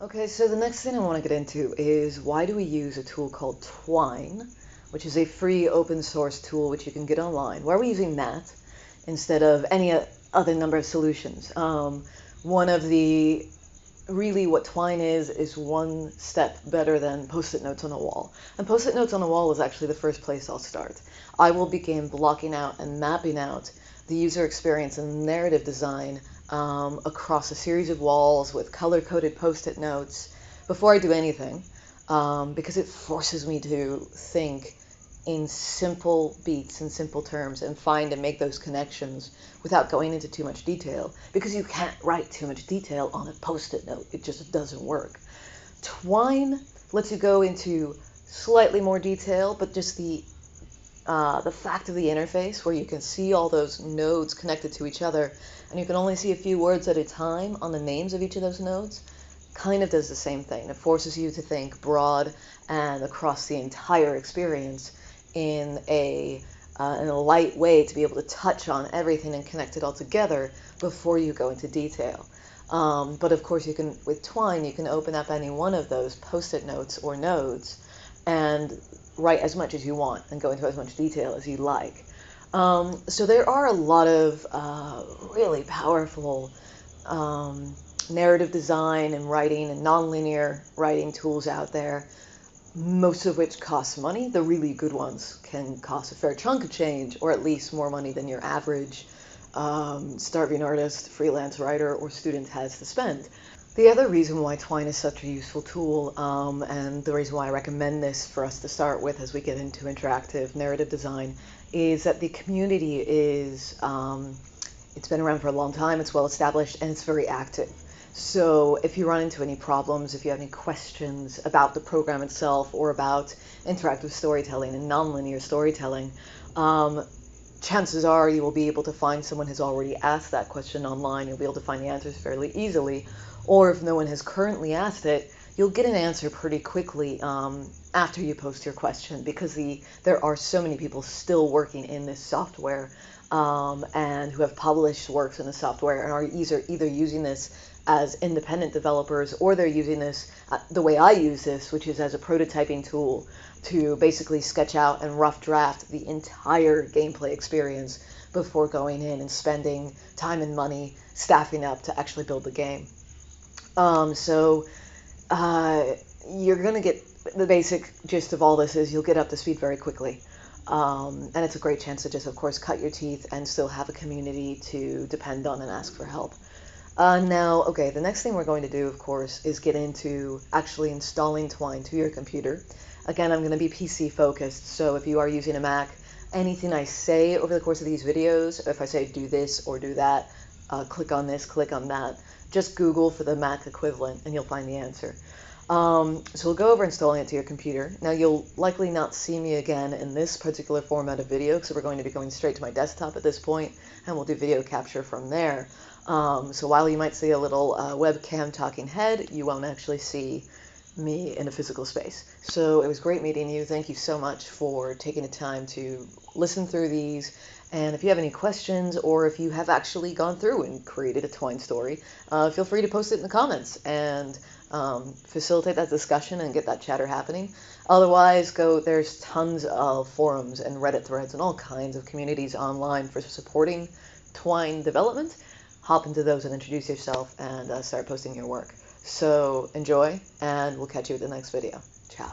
Okay, so the next thing I want to get into is why do we use a tool called Twine, which is a free open source tool which you can get online. Why are we using that instead of any other number of solutions? One of the really what Twine is one step better than post-it notes on a wall. And post-it notes on a wall is actually the first place I'll start. I will begin blocking out and mapping out the user experience and narrative design across a series of walls with color-coded post-it notes before I do anything, because it forces me to think in simple beats and simple terms and find and make those connections without going into too much detail, because you can't write too much detail on a post-it note. It just doesn't work. Twine lets you go into slightly more detail, but just the fact of the interface where you can see all those nodes connected to each other and you can only see a few words at a time on the names of each of those nodes kind of does the same thing. It forces you to think broad and across the entire experience in a light way to be able to touch on everything and connect it all together before you go into detail. But of course, you can with Twine, you can open up any one of those post-it notes or nodes and write as much as you want and go into as much detail as you like. So there are a lot of really powerful narrative design and writing and nonlinear writing tools out there, most of which cost money. The really good ones can cost a fair chunk of change, or at least more money than your average starving artist, freelance writer, or student has to spend. The other reason why Twine is such a useful tool, and the reason why I recommend this for us to start with as we get into interactive narrative design, is that the community it's been around for a long time, it's well established, and it's very active. So if you run into any problems, if you have any questions about the program itself or about interactive storytelling and nonlinear storytelling, chances are you will be able to find someone who's already asked that question online. You'll be able to find the answers fairly easily. Or if no one has currently asked it, you'll get an answer pretty quickly after you post your question, because there are so many people still working in this software and who have published works in the software and are either using this as independent developers, or they're using this the way I use this, which is as a prototyping tool to basically sketch out and rough draft the entire gameplay experience before going in and spending time and money staffing up to actually build the game. So you're going to get the basic gist of all this is you'll get up to speed very quickly. And it's a great chance to just, of course, cut your teeth and still have a community to depend on and ask for help. Now, okay, the next thing we're going to do, of course, is get into actually installing Twine to your computer. Again, I'm going to be PC focused, so if you are using a Mac, anything I say over the course of these videos, if I say do this or do that, click on this, click on that, just Google for the Mac equivalent and you'll find the answer. So we'll go over installing it to your computer. Now you'll likely not see me again in this particular format of video, because we're going to be going straight to my desktop at this point, and we'll do video capture from there. So while you might see a little webcam talking head, you won't actually see me in a physical space. So it was great meeting you. Thank you so much for taking the time to listen through these. And if you have any questions, or if you have actually gone through and created a Twine story, feel free to post it in the comments and facilitate that discussion and get that chatter happening. Otherwise, there's tons of forums and Reddit threads and all kinds of communities online for supporting Twine development. Hop into those and introduce yourself and start posting your work. So enjoy, and we'll catch you at the next video. Ciao.